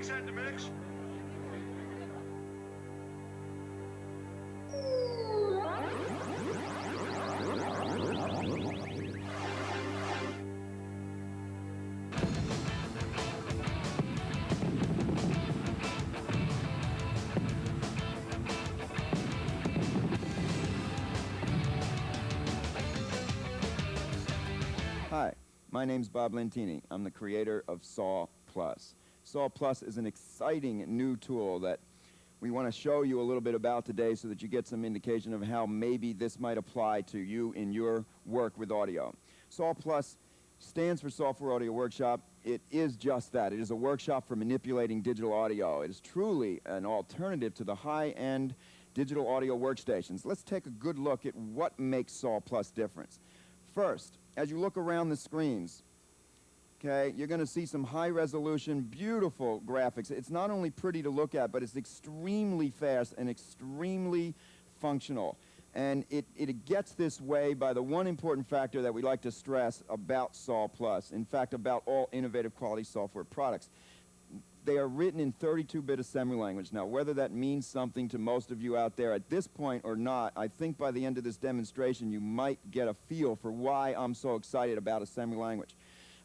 Mix that in the mix. Hi, my name's Bob Lentini. I'm the creator of Saw Plus. Saw Plus is an exciting new tool that we want to show you a little bit about today so that you get some indication of how maybe this might apply to you in your work with audio. Saw Plus stands for Software Audio Workshop. It is just that. It is a workshop for manipulating digital audio. It is truly an alternative to the high-end digital audio workstations. Let's take a good look at what makes Saw Plus different. First, as you look around the screens, okay, you're going to see some high-resolution, beautiful graphics. It's not only pretty to look at, but it's extremely fast and extremely functional. And it gets this way by the one important factor that we like to stress about Saw Plus, in fact, about all innovative quality software products. They are written in 32-bit assembly language. Now, whether that means something to most of you out there at this point or not, I think by the end of this demonstration you might get a feel for why I'm so excited about assembly language.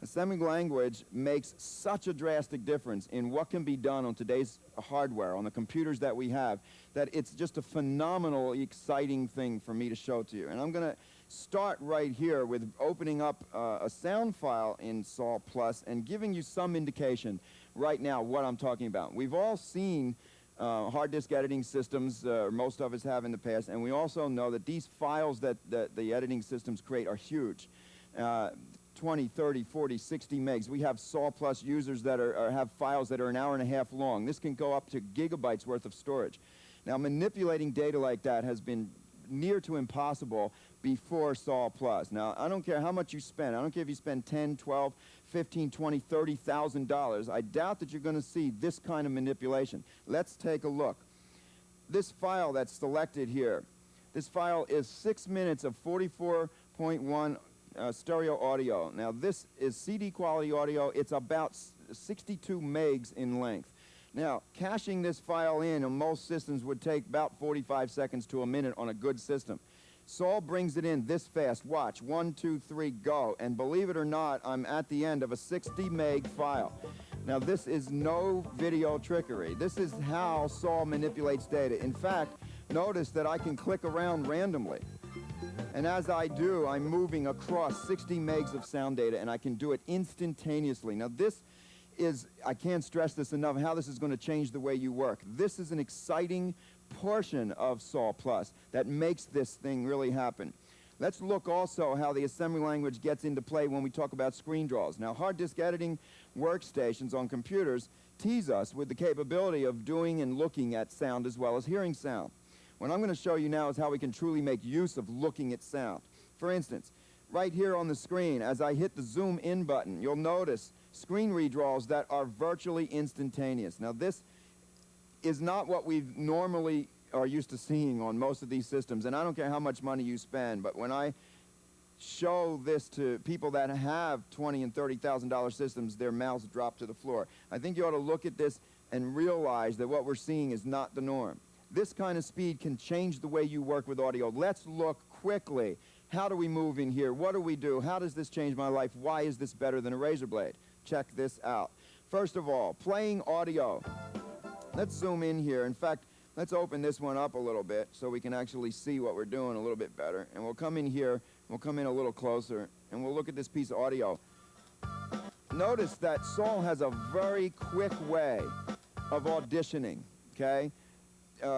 Assembly language makes such a drastic difference in what can be done on today's hardware, on the computers that we have, that it's just a phenomenally exciting thing for me to show to you. And I'm going to start right here with opening up a sound file in Saw Plus and giving you some indication right now what I'm talking about. We've all seen hard disk editing systems, most of us have in the past, and we also know that these files that the editing systems create are huge. 20, 30, 40, 60 megs. We have Saw Plus users that have files that are an hour and a half long. This can go up to gigabytes worth of storage. Now, manipulating data like that has been near to impossible before Saw Plus. Now, I don't care how much you spend. I don't care if you spend 10, 12, 15, 20, $30,000. I doubt that you're going to see this kind of manipulation. Let's take a look. This file that's selected here, this file is 6 minutes of 44.1 stereo audio. Now, this is CD quality audio. It's about 62 megs in length. Now, caching this file in on most systems would take about 45 seconds to a minute on a good system. Saw brings it in this fast. Watch. 1, 2, 3, go. And believe it or not, I'm at the end of a 60 meg file. Now, this is no video trickery. This is how Saw manipulates data. In fact, notice that I can click around randomly. And as I do, I'm moving across 60 megs of sound data, and I can do it instantaneously. Now, this is, I can't stress this enough, how this is going to change the way you work. This is an exciting portion of Saw Plus that makes this thing really happen. Let's look also how the assembly language gets into play when we talk about screen draws. Now, hard disk editing workstations on computers tease us with the capability of doing and looking at sound as well as hearing sound. What I'm going to show you now is how we can truly make use of looking at sound. For instance, right here on the screen, as I hit the zoom in button, you'll notice screen redraws that are virtually instantaneous. Now, this is not what we normally are used to seeing on most of these systems, and I don't care how much money you spend, but when I show this to people that have $20,000 and $30,000 systems, their mouths drop to the floor. I think you ought to look at this and realize that what we're seeing is not the norm. This kind of speed can change the way you work with audio. Let's look quickly. How do we move in here? What do we do? How does this change my life? Why is this better than a razor blade? Check this out. First of all, playing audio. Let's zoom in here. In fact, let's open this one up a little bit so we can actually see what we're doing a little bit better. And we'll come in here, we'll come in a little closer, and we'll look at this piece of audio. Notice that Saw has a very quick way of auditioning, okay?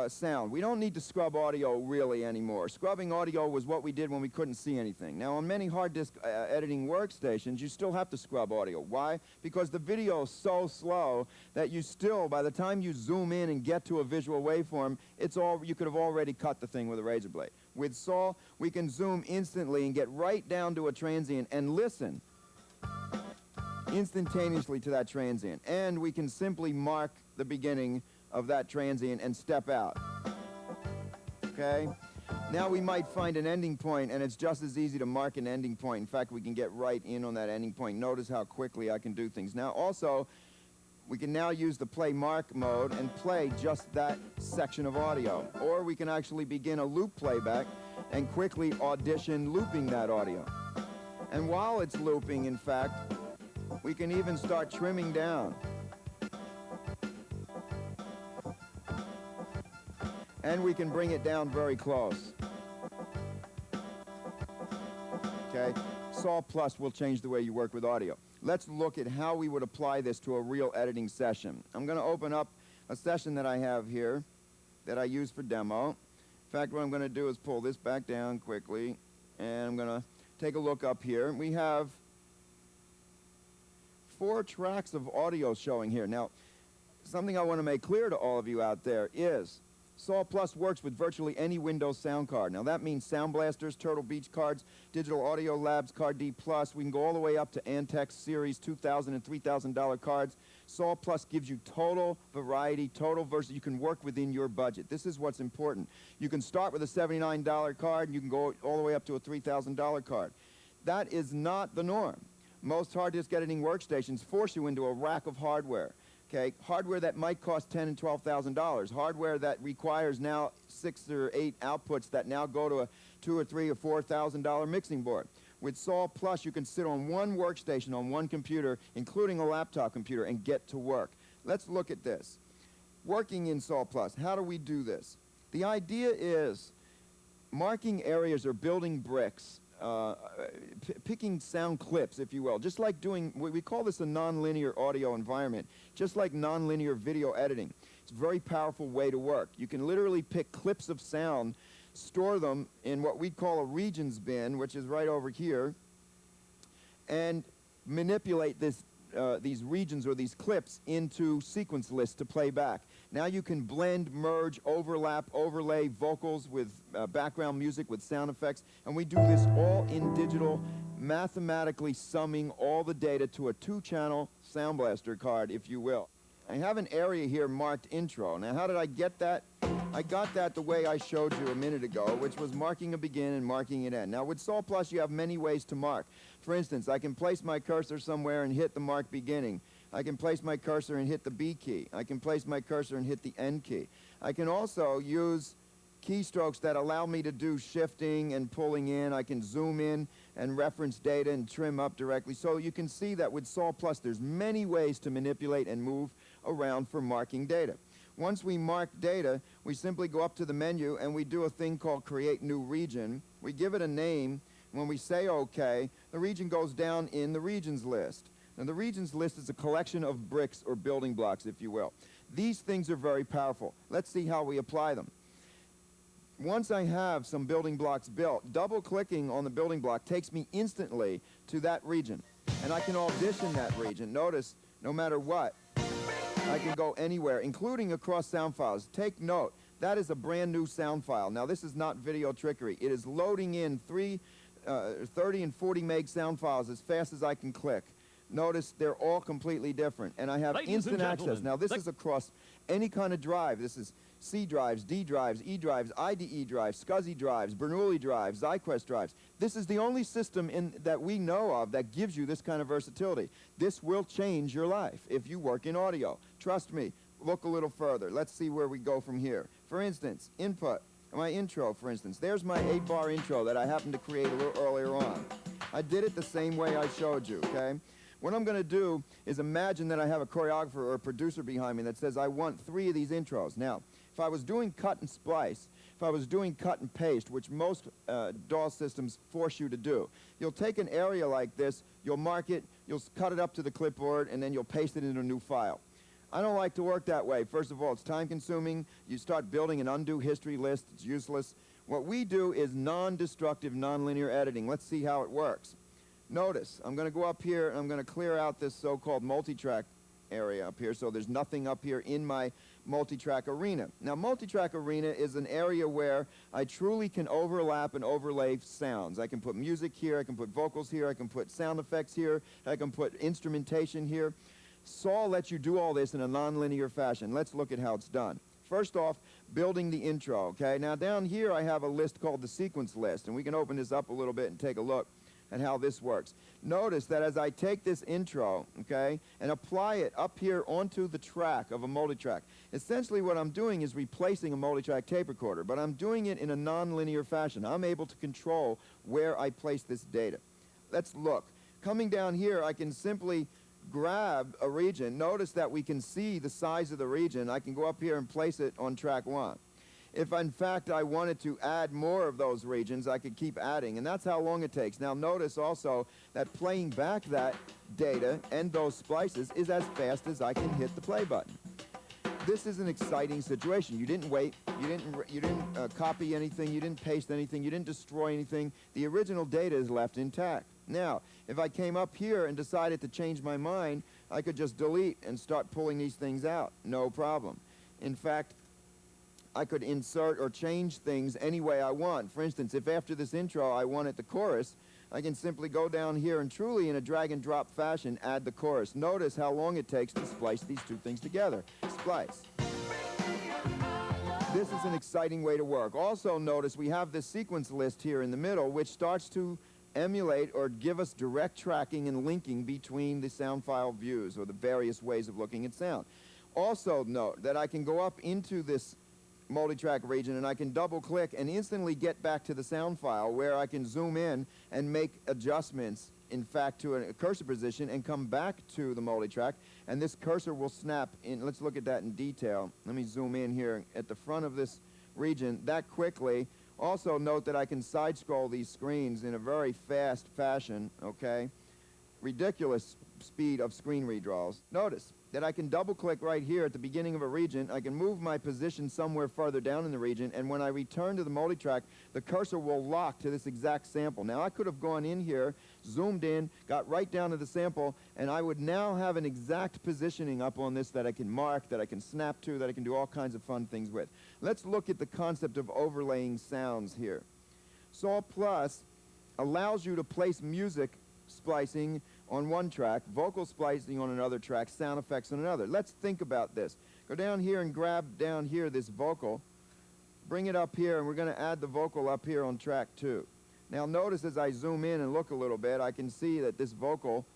Sound. We don't need to scrub audio really anymore. Scrubbing audio was what we did when we couldn't see anything. Now, on many hard disk editing workstations, you still have to scrub audio. Why? Because the video is so slow that you still, by the time you zoom in and get to a visual waveform, you could have already cut the thing with a razor blade. With Saw, we can zoom instantly and get right down to a transient and listen instantaneously to that transient. And we can simply mark the beginning of that transient and step out. Okay? Now we might find an ending point, and it's just as easy to mark an ending point. In fact, we can get right in on that ending point. Notice how quickly I can do things. Now also, We can now use the play mark mode and play just that section of audio. Or we can actually begin a loop playback and quickly audition looping that audio. And while it's looping, in fact, we can even start trimming down. And we can bring it down very close. Okay? Saw Plus will change the way you work with audio. Let's look at how we would apply this to a real editing session. I'm going to open up a session that I have here that I use for demo. In fact, what I'm going to do is pull this back down quickly, and I'm going to take a look up here. We have 4 tracks of audio showing here. Now, something I want to make clear to all of you out there is Saw Plus works with virtually any Windows sound card. Now that means Sound Blasters, Turtle Beach cards, Digital Audio Labs, Card D Plus. We can go all the way up to Antex Series $2,000 and $3,000 cards. Saw Plus gives you total variety, total versatility. You can work within your budget. This is what's important. You can start with a $79 card and you can go all the way up to a $3,000 card. That is not the norm. Most hard disk editing workstations force you into a rack of hardware. Okay, hardware that might cost $10,000 and $12,000, hardware that requires now 6 or 8 outputs that now go to a $2,000 or $3,000 or $4,000 mixing board. With Saw Plus, you can sit on one workstation on one computer, including a laptop computer, and get to work. Let's look at this. Working in Saw Plus, how do we do this? The idea is marking areas or building bricks, picking sound clips, if you will, just like doing, we call this a nonlinear audio environment, just like nonlinear video editing. It's a very powerful way to work. You can literally pick clips of sound, store them in what we call a regions bin, which is right over here, and manipulate this, these regions or these clips into sequence lists to play back. Now you can blend, merge, overlap, overlay vocals with background music, with sound effects, and we do this all in digital, mathematically summing all the data to a 2-channel Sound Blaster card, if you will. I have an area here marked intro. Now how did I get that? I got that the way I showed you a minute ago, which was marking a begin and marking an end. Now with Saw Plus you have many ways to mark. For instance, I can place my cursor somewhere and hit the mark beginning. I can place my cursor and hit the B key. I can place my cursor and hit the N key. I can also use keystrokes that allow me to do shifting and pulling in. I can zoom in and reference data and trim up directly. So you can see that with Saw Plus there's many ways to manipulate and move around for marking data. Once we mark data, we simply go up to the menu and we do a thing called Create New Region. We give it a name. When we say OK, the region goes down in the regions list. Now the regions list is a collection of bricks or building blocks, if you will. These things are very powerful. Let's see how we apply them. Once I have some building blocks built, double-clicking on the building block takes me instantly to that region. And I can audition that region. Notice, no matter what, I can go anywhere, including across sound files. Take note, that is a brand new sound file. Now this is not video trickery. It is loading in 30 and 40 meg sound files as fast as I can click. Notice they're all completely different, and I have instant access. Now this is across any kind of drive. This is C drives, D drives, E drives, IDE drives, SCSI drives, Bernoulli drives, Zyquest drives. This is the only system that we know of that gives you this kind of versatility. This will change your life if you work in audio. Trust me, look a little further. Let's see where we go from here. For instance, input, my intro, for instance. There's my 8-bar intro that I happened to create a little earlier on. I did it the same way I showed you, okay? What I'm going to do is imagine that I have a choreographer or a producer behind me that says I want 3 of these intros. Now, if I was doing cut and splice, if I was doing cut and paste, which most DAW systems force you to do, you'll take an area like this, you'll mark it, you'll cut it up to the clipboard, and then you'll paste it into a new file. I don't like to work that way. First of all, it's time-consuming. You start building an undo history list. It's useless. What we do is non-destructive, non-linear editing. Let's see how it works. Notice, I'm going to go up here and I'm going to clear out this so-called multi-track area up here, so there's nothing up here in my multi-track arena. Now, multi-track arena is an area where I truly can overlap and overlay sounds. I can put music here, I can put vocals here, I can put sound effects here, I can put instrumentation here. Saw lets you do all this in a non-linear fashion. Let's look at how it's done. First off, building the intro, okay? Now, down here I have a list called the sequence list, and we can open this up a little bit and take a look. at how this works. Notice that as I take this intro, okay, and apply it up here onto the track of a multitrack, essentially what I'm doing is replacing a multitrack tape recorder, but I'm doing it in a non-linear fashion. I'm able to control where I place this data. Let's look. Coming down here, I can simply grab a region. Notice that we can see the size of the region. I can go up here and place it on track 1. If, in fact, I wanted to add more of those regions, I could keep adding, and that's how long it takes. Now, notice also that playing back that data and those splices is as fast as I can hit the play button. This is an exciting situation. You didn't wait. You didn't copy anything. You didn't paste anything. You didn't destroy anything. The original data is left intact. Now, if I came up here and decided to change my mind, I could just delete and start pulling these things out. No problem. In fact, I could insert or change things any way I want. For instance, if after this intro I wanted the chorus, I can simply go down here and truly in a drag and drop fashion add the chorus. Notice how long it takes to splice these two things together. Splice. This is an exciting way to work. Also notice we have this sequence list here in the middle which starts to emulate or give us direct tracking and linking between the sound file views or the various ways of looking at sound. Also note that I can go up into this multitrack region and I can double click and instantly get back to the sound file where I can zoom in and make adjustments, in fact, to a cursor position and come back to the multitrack, and this cursor will snap in. Let's look at that in detail. Let me zoom in here at the front of this region that quickly. Also note that I can side scroll these screens in a very fast fashion, okay? Ridiculous speed of screen redraws. Notice that I can double click right here at the beginning of a region. I can move my position somewhere further down in the region, and when I return to the multitrack, the cursor will lock to this exact sample. Now I could have gone in here, zoomed in, got right down to the sample, and I would now have an exact positioning up on this that I can mark, that I can snap to, that I can do all kinds of fun things with. Let's look at the concept of overlaying sounds here. Saw Plus allows you to place music splicing on one track, vocal splicing on another track, sound effects on another. Let's think about this. Go down here and grab down here this vocal, bring it up here, and we're going to add the vocal up here on track 2. Now notice as I zoom in and look a little bit, I can see that this vocal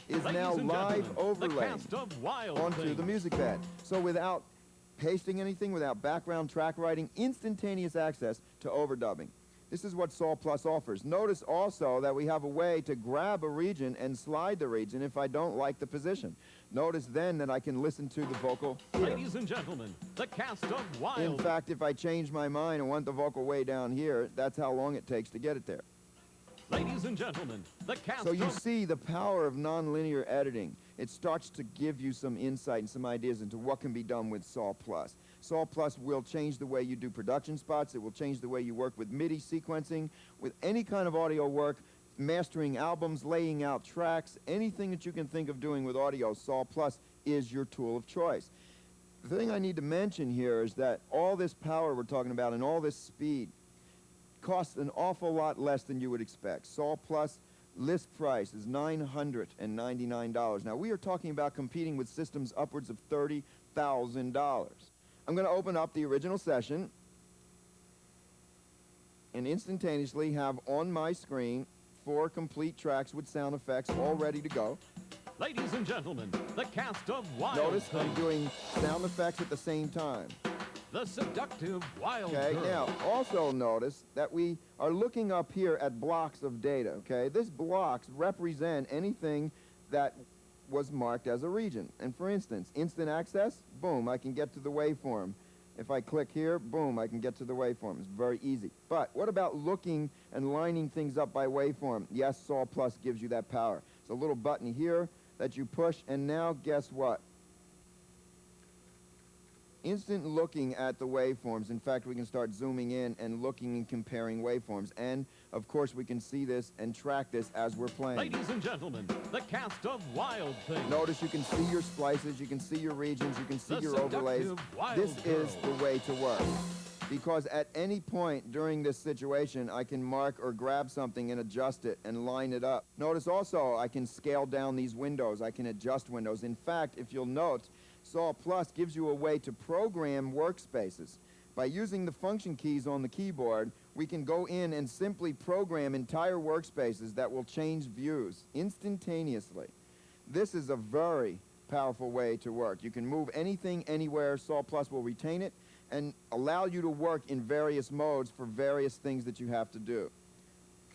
is now live overlaying onto the music pad. So without pasting anything, without background track writing, instantaneous access to overdubbing. This is what Saw Plus offers. Notice also that we have a way to grab a region and slide the region if I don't like the position. Notice then that I can listen to the vocal here. Ladies and gentlemen, the cast of Wild. In fact, if I change my mind and want the vocal way down here, that's how long it takes to get it there. Ladies and gentlemen, the cast So you see the power of nonlinear editing. It starts to give you some insight and some ideas into what can be done with Saw Plus. Saw Plus will change the way you do production spots. It will change the way you work with MIDI sequencing, with any kind of audio work, mastering albums, laying out tracks, anything that you can think of doing with audio. Saw Plus is your tool of choice. The thing I need to mention here is that all this power we're talking about and all this speed costs an awful lot less than you would expect. Saw Plus list price is $999. Now, we are talking about competing with systems upwards of $30,000. I'm going to open up the original session and instantaneously have on my screen 4 complete tracks with sound effects all ready to go. Ladies and gentlemen, the cast of Wild. Notice I'm doing sound effects at the same time. The seductive Wild Okay, Girl. now also notice that we are looking up here at blocks of data, okay? These blocks represent anything that was marked as a region. And for instance, instant access, boom, I can get to the waveform. If I click here, boom, I can get to the waveform. It's very easy. But what about looking and lining things up by waveform? Yes, Saw Plus gives you that power. It's a little button here that you push, and now guess what? Instant looking at the waveforms. In fact, we can start zooming in and looking and comparing waveforms. And, of course, we can see this and track this as we're playing. Ladies and gentlemen, the cast of Wild Thing. Notice you can see your splices, you can see your regions, you can see The your overlays. seductive Wild This is Girl. the way to work. Because at any point during this situation, I can mark or grab something and adjust it and line it up. Notice also I can scale down these windows. I can adjust windows. In fact, if you'll note, Saw Plus gives you a way to program workspaces. By using the function keys on the keyboard, We can go in and simply program entire workspaces that will change views instantaneously. This is a very powerful way to work. You can move anything anywhere. Saw Plus will retain it and allow you to work in various modes for various things that you have to do.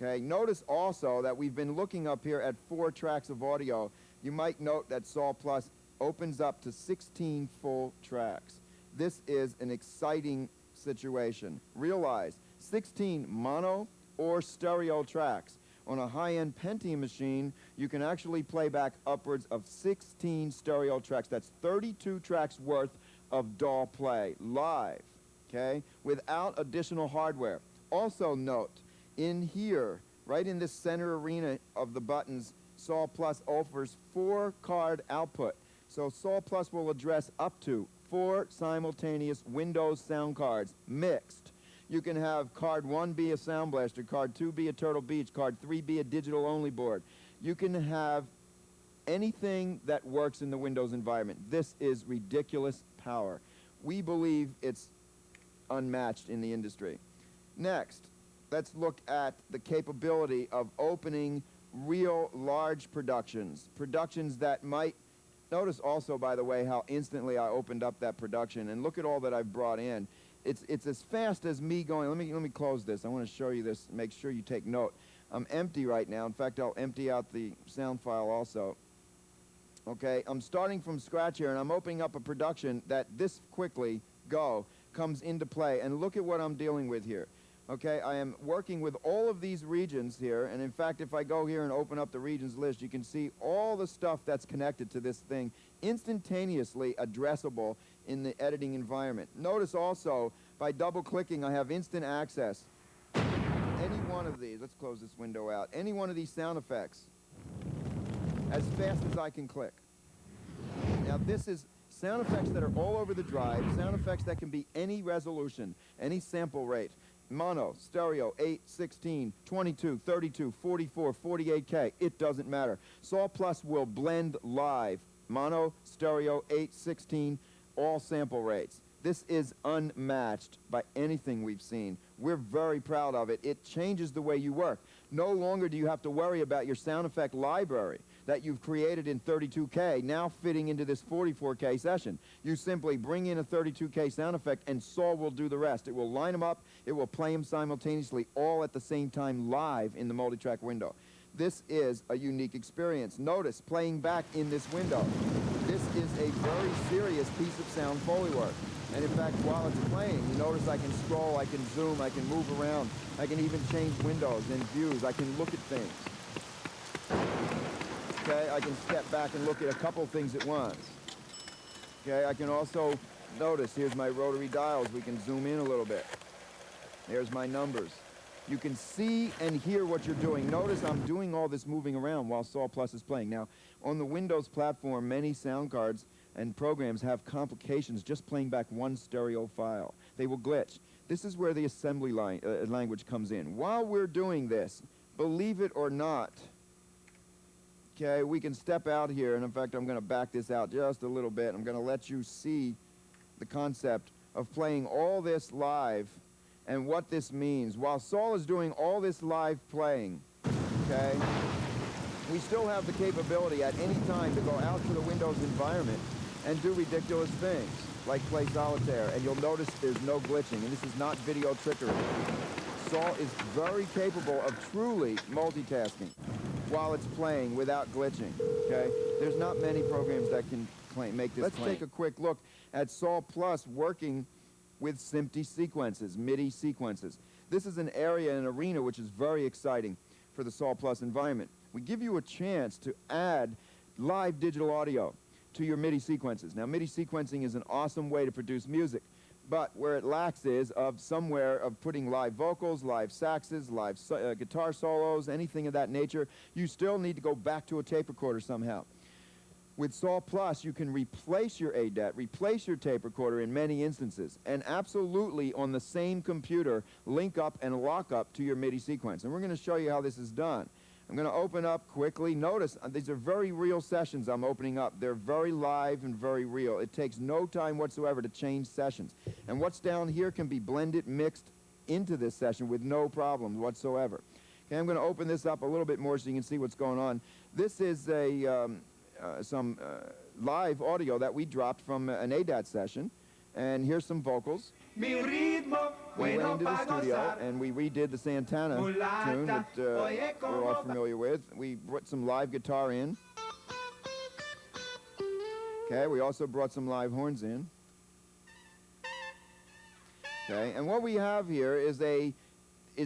Okay, notice also that we've been looking up here at 4 tracks of audio. You might note that Saw Plus opens up to 16 full tracks. This is an exciting situation. Realize 16 mono or stereo tracks. On a high-end Pentium machine, you can actually play back upwards of 16 stereo tracks. That's 32 tracks worth of DAW play live, okay, without additional hardware. Also note, in here, right in this center arena of the buttons, Saw Plus offers 4 card output. So Saw Plus will address up to 4 simultaneous Windows sound cards, mixed. You can have card 1 be a Sound Blaster, card 2 be a Turtle Beach, card 3 be a digital-only board. You can have anything that works in the Windows environment. This is ridiculous power. We believe it's unmatched in the industry. Next, let's look at the capability of opening real large productions. Productions that might, notice also, by the way, how instantly I opened up that production, and look at all that I've brought in. It's as fast as me going, let me close this. I want to show you this, make sure you take note. I'm empty right now. In fact, I'll empty out the sound file also. Okay, I'm starting from scratch here, and I'm opening up a production that this quickly, comes into play. And look at what I'm dealing with here. Okay, I am working with all of these regions here, and in fact, if I go here and open up the regions list, you can see all the stuff that's connected to this thing instantaneously addressable in the editing environment. Notice also, by double-clicking, I have instant access. Any one of these, let's close this window out, any one of these sound effects, as fast as I can click. Now, this is sound effects that are all over the drive, sound effects that can be any resolution, any sample rate. Mono, stereo, 8, 16, 22, 32, 44, 48K, it doesn't matter. Saw Plus will blend live. Mono, stereo, 8, 16, all sample rates. This is unmatched by anything we've seen. We're very proud of it. It changes the way you work. No longer do you have to worry about your sound effect library that you've created in 32K now fitting into this 44K session. You simply bring in a 32K sound effect and Saw will do the rest. It will line them up, it will play them simultaneously, all at the same time live in the multi-track window. This is a unique experience. Notice, playing back in this window, this is a very serious piece of sound Foley work. And in fact, while it's playing, you notice I can scroll, I can zoom, I can move around, I can even change windows and views, I can look at things. Okay, I can step back and look at a couple things at once. Okay, I can also notice, here's my rotary dials, we can zoom in a little bit. There's my numbers. You can see and hear what you're doing. Notice I'm doing all this moving around while Saw Plus is playing. Now, on the Windows platform, many sound cards and programs have complications just playing back one stereo file. They will glitch. This is where the assembly language comes in. While we're doing this, believe it or not, okay, we can step out here, and in fact, I'm going to back this out just a little bit. I'm going to let you see the concept of playing all this live and what this means. While Saul is doing all this live playing, okay, we still have the capability at any time to go out to the Windows environment and do ridiculous things, like play solitaire, and you'll notice there's no glitching, and this is not video trickery. Saul is very capable of truly multitasking while it's playing without glitching, okay? There's not many programs that can make this claim. Let's take a quick look at Saw Plus working with SMPTE sequences, MIDI sequences. This is an area, an arena, which is very exciting for the Saw Plus environment. We give you a chance to add live digital audio to your MIDI sequences. Now, MIDI sequencing is an awesome way to produce music, but where it lacks is of somewhere of putting live vocals, live saxes, live guitar solos, anything of that nature. You still need to go back to a tape recorder somehow. With Saw Plus, you can replace your ADAT, replace your tape recorder in many instances, and absolutely on the same computer, link up and lock up to your MIDI sequence. And we're going to show you how this is done. I'm going to open up quickly. Notice, these are very real sessions I'm opening up. They're very live and very real. It takes no time whatsoever to change sessions. And what's down here can be blended, mixed, into this session with no problems whatsoever. Okay, I'm going to open this up a little bit more so you can see what's going on. This is some live audio that we dropped from an ADAT session, and here's some vocals. We went into the studio and we redid the Santana tune that we're all familiar with. We brought some live guitar in. Okay, we also brought some live horns in. Okay, and what we have here is the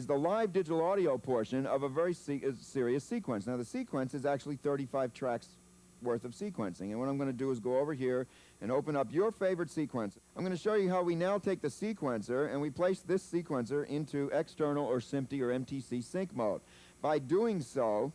live digital audio portion of a very serious sequence. Now the sequence is actually 35 tracks worth of sequencing, and what I'm going to do is go over here and open up your favorite sequence. I'm going to show you how we now take the sequencer and we place this sequencer into external or SMPTE or MTC sync mode. By doing so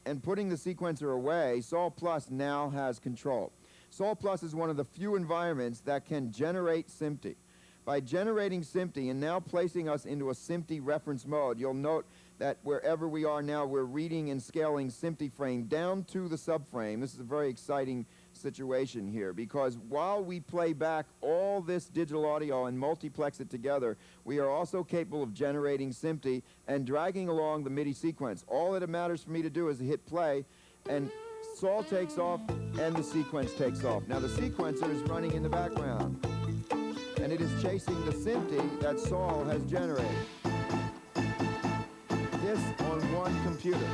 and putting the sequencer away, Sol Plus now has control. Sol Plus is one of the few environments that can generate SMPTE. By generating SMPTE and now placing us into a SMPTE reference mode, you'll note that wherever we are now, we're reading and scaling SMPTE frame down to the subframe. This is a very exciting situation here, because while we play back all this digital audio and multiplex it together, we are also capable of generating SMPTE and dragging along the MIDI sequence. All that it matters for me to do is hit play, and Sol takes off and the sequence takes off. Now the sequencer is running in the background, and it is chasing the SMPTE that Sol has generated. This on one computer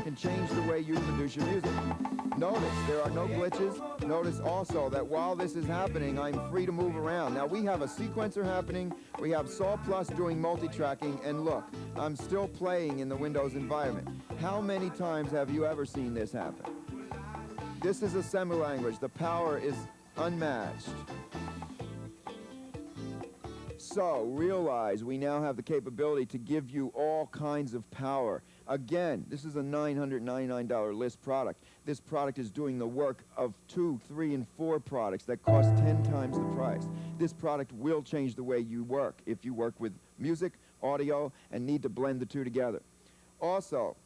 can change the way you produce your music. Notice there are no glitches. Notice also that while this is happening, I'm free to move around. Now we have a sequencer happening, we have Sol Plus doing multi-tracking, and look, I'm still playing in the Windows environment. How many times have you ever seen this happen? This is assembly language. The power is unmatched. So realize we now have the capability to give you all kinds of power. Again, this is a $999 list product. This product is doing the work of 2, 3, and 4 products that cost 10 times the price. This product will change the way you work if you work with music, audio, and need to blend the two together. Also,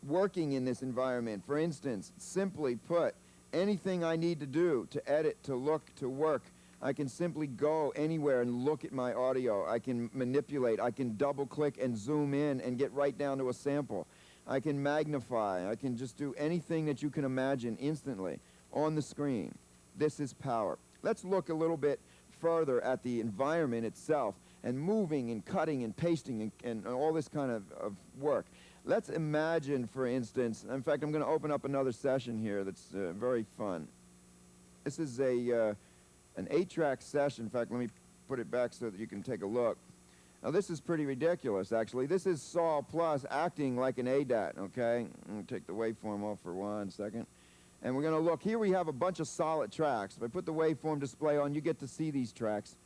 working in this environment, for instance, simply put, anything I need to do to edit, to look, to work, I can simply go anywhere and look at my audio. I can manipulate. I can double-click and zoom in and get right down to a sample. I can magnify. I can just do anything that you can imagine instantly on the screen. This is power. Let's look a little bit further at the environment itself and moving and cutting and pasting and all this kind of work. Let's imagine, for instance, in fact, I'm going to open up another session here that's very fun. This is an 8-track session. In fact, let me put it back so that you can take a look. Now, this is pretty ridiculous, actually. This is Sol Plus acting like an ADAT, okay? I'm going to take the waveform off for 1 second. And we're going to look. Here we have a bunch of solid tracks. If I put the waveform display on, you get to see these tracks,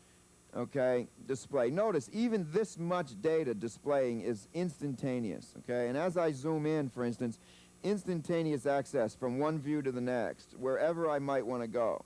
okay, display. Notice, even this much data displaying is instantaneous, okay? And as I zoom in, for instance, instantaneous access from one view to the next, wherever I might want to go,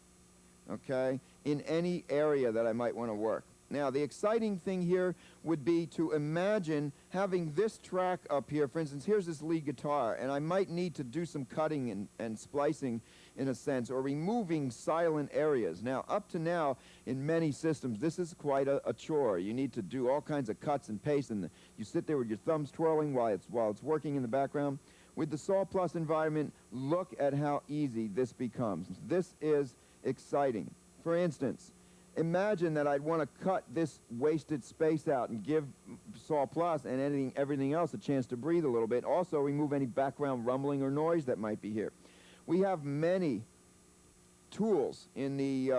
okay, in any area that I might want to work. Now, the exciting thing here would be to imagine having this track up here. For instance, here's this lead guitar, and I might need to do some cutting and splicing in a sense, or removing silent areas. Now, up to now, in many systems, this is quite a chore. You need to do all kinds of cuts and pastes, and you sit there with your thumbs twirling while it's working in the background. With the Sol Plus environment, look at how easy this becomes. This is exciting. For instance, imagine that I'd want to cut this wasted space out and give Sol Plus and everything else a chance to breathe a little bit. Also, remove any background rumbling or noise that might be here. We have many tools in the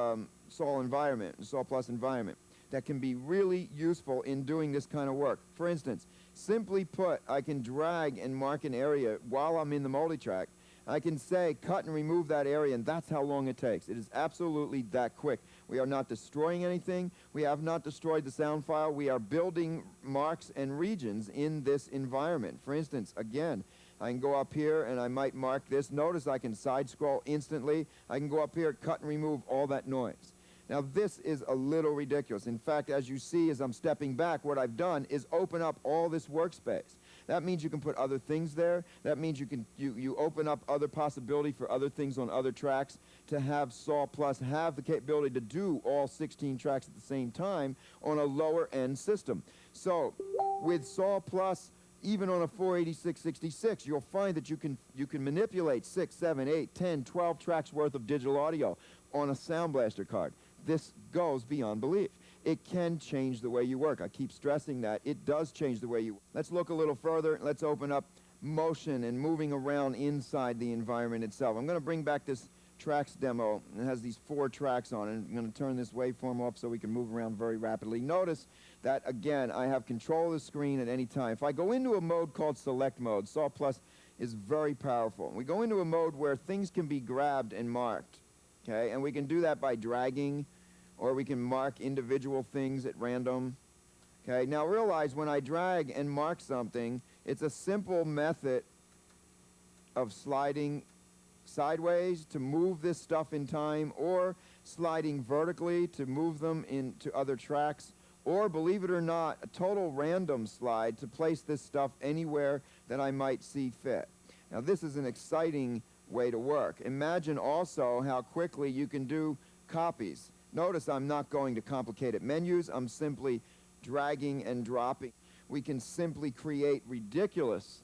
Sol environment, Sol Plus environment, that can be really useful in doing this kind of work. For instance, simply put, I can drag and mark an area while I'm in the multitrack. I can say, cut and remove that area, and that's how long it takes. It is absolutely that quick. We are not destroying anything. We have not destroyed the sound file. We are building marks and regions in this environment. For instance, again, I can go up here and I might mark this. Notice I can side scroll instantly. I can go up here, cut and remove all that noise. Now, this is a little ridiculous. In fact, as you see, as I'm stepping back, what I've done is open up all this workspace. That means you can put other things there. That means you open up other possibility for other things on other tracks. To have Saw Plus have the capability to do all 16 tracks at the same time on a lower end system. So with Saw Plus, even on a 486-66, you'll find that you can manipulate 6, 7, 8, 10, 12 tracks worth of digital audio on a Sound Blaster card. This goes beyond belief. It can change the way you work. I keep stressing that. It does change the way you work. Let's look a little further. Let's open up motion and moving around inside the environment itself. I'm going to bring back this tracks demo. It has these 4 tracks on it. I'm going to turn this waveform off so we can move around very rapidly. Notice that, again, I have control of the screen at any time. If I go into a mode called Select Mode, Saw Plus is very powerful. We go into a mode where things can be grabbed and marked, okay? And we can do that by dragging, or we can mark individual things at random, okay? Now realize when I drag and mark something, it's a simple method of sliding sideways to move this stuff in time, or sliding vertically to move them into other tracks, or, believe it or not, a total random slide to place this stuff anywhere that I might see fit. Now this is an exciting way to work. Imagine also how quickly you can do copies. Notice I'm not going to complicated menus. I'm simply dragging and dropping. We can simply create ridiculous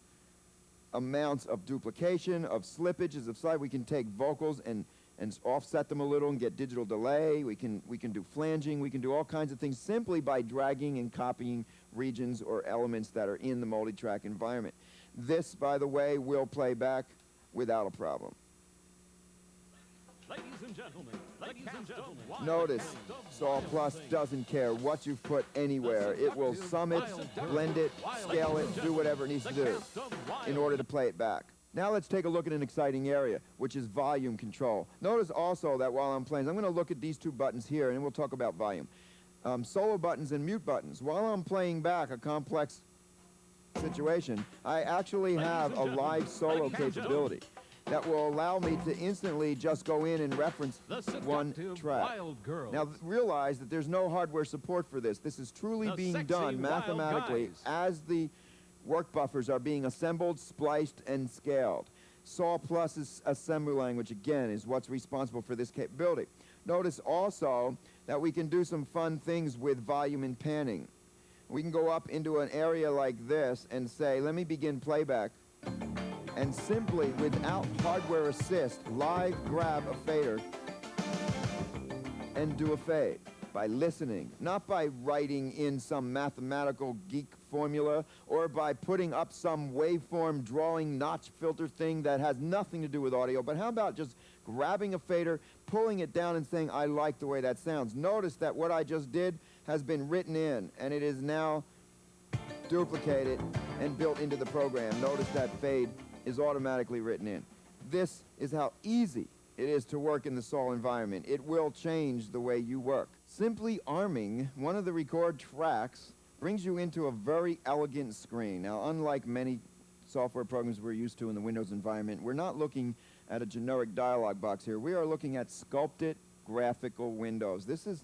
amounts of duplication, of slippages of slide. We can take vocals and offset them a little and get digital delay. We can do flanging. We can do all kinds of things simply by dragging and copying regions or elements that are in the multi-track environment. This, by the way, will play back without a problem. Ladies and gentlemen, Notice, Saw Plus doesn't care what you've put anywhere. It will sum it, blend it, scale it, do whatever it needs to do in order to play it back. Now let's take a look at an exciting area, which is volume control. Notice also that while I'm playing, I'm going to look at these 2 buttons here, and we'll talk about volume. Solo buttons and mute buttons. While I'm playing back a complex situation, I actually have a live solo capability that will allow me to instantly just go in and reference one track. Now realize that there's no hardware support for this. This is truly being done mathematically as the work buffers are being assembled, spliced, and scaled. Saw Plus's assembly language, again, is what's responsible for this capability. Notice also that we can do some fun things with volume and panning. We can go up into an area like this and say, let me begin playback, and simply, without hardware assist, live grab a fader and do a fade by listening, not by writing in some mathematical geek formula or by putting up some waveform drawing notch filter thing that has nothing to do with audio. But how about just grabbing a fader, pulling it down and saying, I like the way that sounds. Notice that what I just did has been written in, and it is now duplicated and built into the program. Notice that fade is automatically written in. This is how easy it is to work in the Saw environment. It will change the way you work. Simply arming one of the record tracks brings you into a very elegant screen. Now, unlike many software programs we're used to in the Windows environment, we're not looking at a generic dialog box here. We are looking at sculpted graphical windows. This is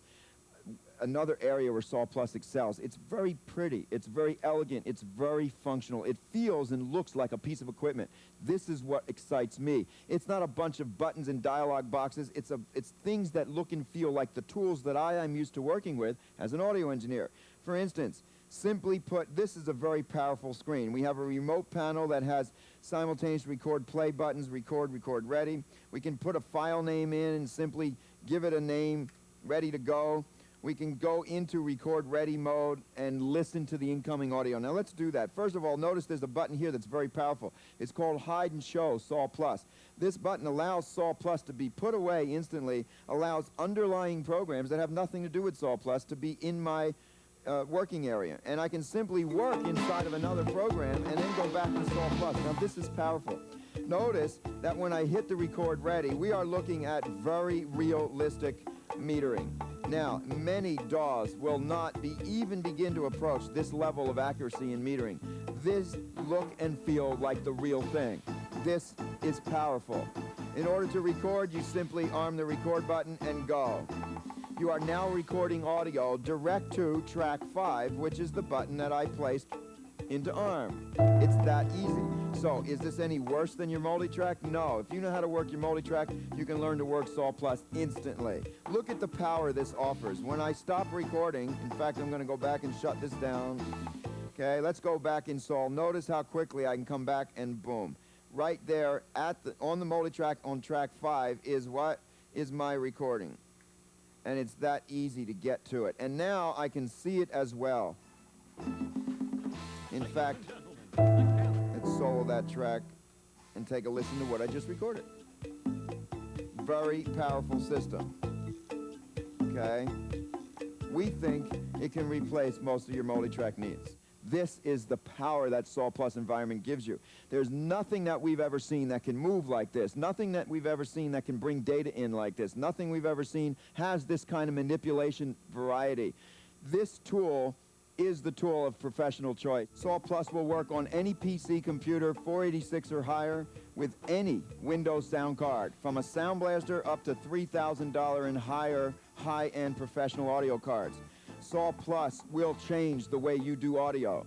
another area where Saw Plus excels. It's very pretty, it's very elegant, it's very functional. It feels and looks like a piece of equipment. This is what excites me. It's not a bunch of buttons and dialog boxes. It's things that look and feel like the tools that I am used to working with as an audio engineer. For instance, simply put, this is a very powerful screen. We have a remote panel that has simultaneous record play buttons, record ready. We can put a file name in and simply give it a name, ready to go. We can go into record ready mode and listen to the incoming audio. Now let's do that. First of all, notice there's a button here that's very powerful. It's called Hide and Show Saw Plus. This button allows Saw Plus to be put away instantly, allows underlying programs that have nothing to do with Saw Plus to be in my working area. And I can simply work inside of another program and then go back to Saw Plus. Now this is powerful. Notice that when I hit the record ready, we are looking at very realistic metering. Now, many DAWs will not even begin to approach this level of accuracy in metering. This look and feel like the real thing. This is powerful. In order to record, you simply arm the record button and go. You are now recording audio direct to track 5, which is the button that I placed into ARM. It's that easy. So, is this any worse than your multi-track? No. If you know how to work your multi-track, you can learn to work Saw Plus instantly. Look at the power this offers. When I stop recording, in fact, I'm going to go back and shut this down. Okay, let's go back in Saw. Notice how quickly I can come back and boom. Right there on the multi-track on track 5 is what is my recording. And it's that easy to get to it. And now I can see it as well. In fact, let's solo that track and take a listen to what I just recorded. Very powerful system. Okay? We think it can replace most of your multi-track needs. This is the power that Saw Plus environment gives you. There's nothing that we've ever seen that can move like this. Nothing that we've ever seen that can bring data in like this. Nothing we've ever seen has this kind of manipulation variety. This tool is the tool of professional choice. Saw Plus will work on any PC computer, 486 or higher, with any Windows sound card, from a Sound Blaster up to $3,000 and higher high-end professional audio cards. Saw Plus will change the way you do audio.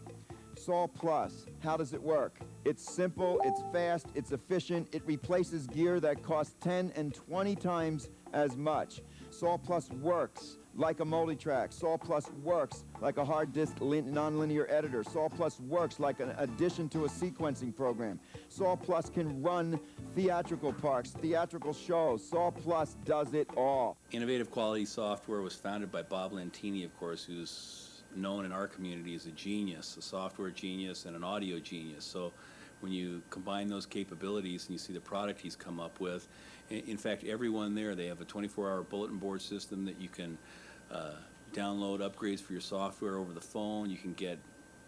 Saw Plus, how does it work? It's simple, it's fast, it's efficient, it replaces gear that costs 10 and 20 times as much. Saw Plus works like a multi-track. Saw Plus works like a hard disk non-linear editor. Saw Plus works like an addition to a sequencing program. Saw Plus can run theatrical parks, theatrical shows. Saw Plus does it all. Innovative Quality Software was founded by Bob Lentini, of course, who's known in our community as a genius, a software genius and an audio genius. So when you combine those capabilities and you see the product he's come up with, in fact, everyone there, they have a 24-hour bulletin board system that you can download upgrades for your software over the phone. You can get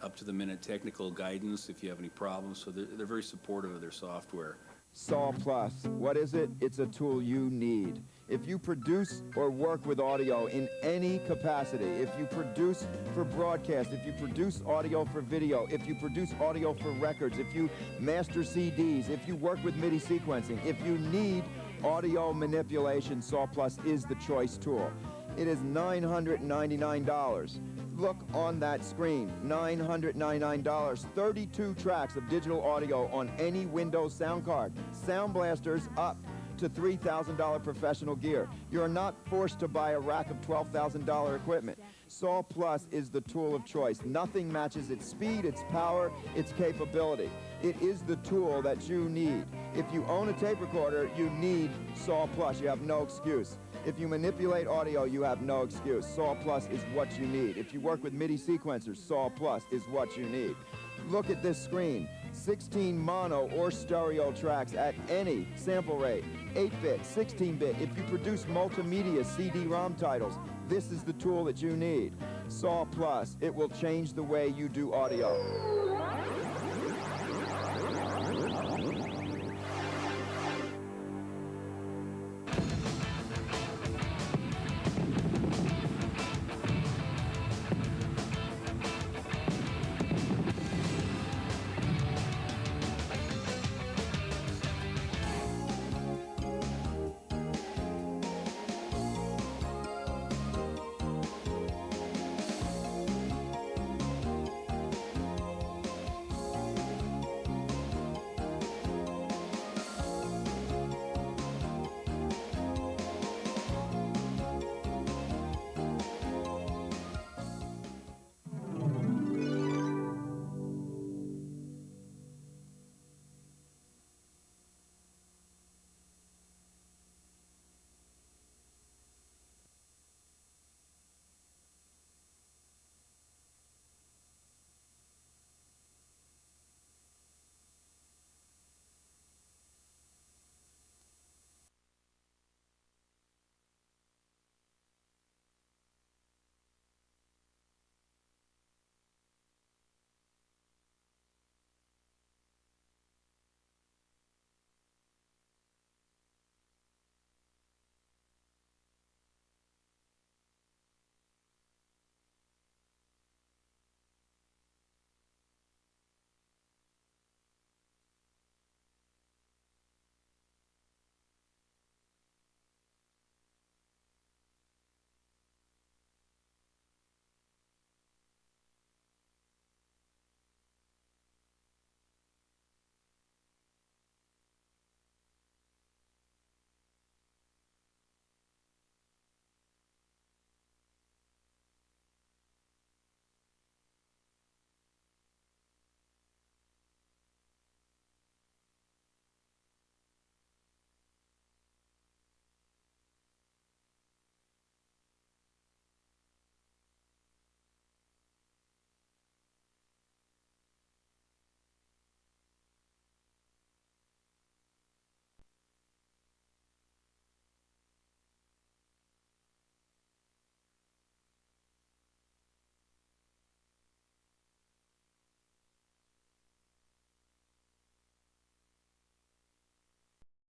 up-to-the-minute technical guidance if you have any problems. So they're very supportive of their software. Saw Plus, what is it? It's a tool you need. If you produce or work with audio in any capacity, if you produce for broadcast, if you produce audio for video, if you produce audio for records, if you master CDs, if you work with MIDI sequencing, if you need audio manipulation, Saw Plus is the choice tool. It is $999. Look on that screen, $999, 32 tracks of digital audio on any Windows sound card. Sound Blasters up to $3,000 professional gear. You're not forced to buy a rack of $12,000 equipment. Saw Plus is the tool of choice. Nothing matches its speed, its power, its capability. It is the tool that you need. If you own a tape recorder, you need Saw Plus. You have no excuse. If you manipulate audio, you have no excuse. Saw Plus is what you need. If you work with MIDI sequencers, Saw Plus is what you need. Look at this screen. 16 mono or stereo tracks at any sample rate. 8-bit, 16-bit. If you produce multimedia CD-ROM titles, this is the tool that you need. Saw Plus, it will change the way you do audio.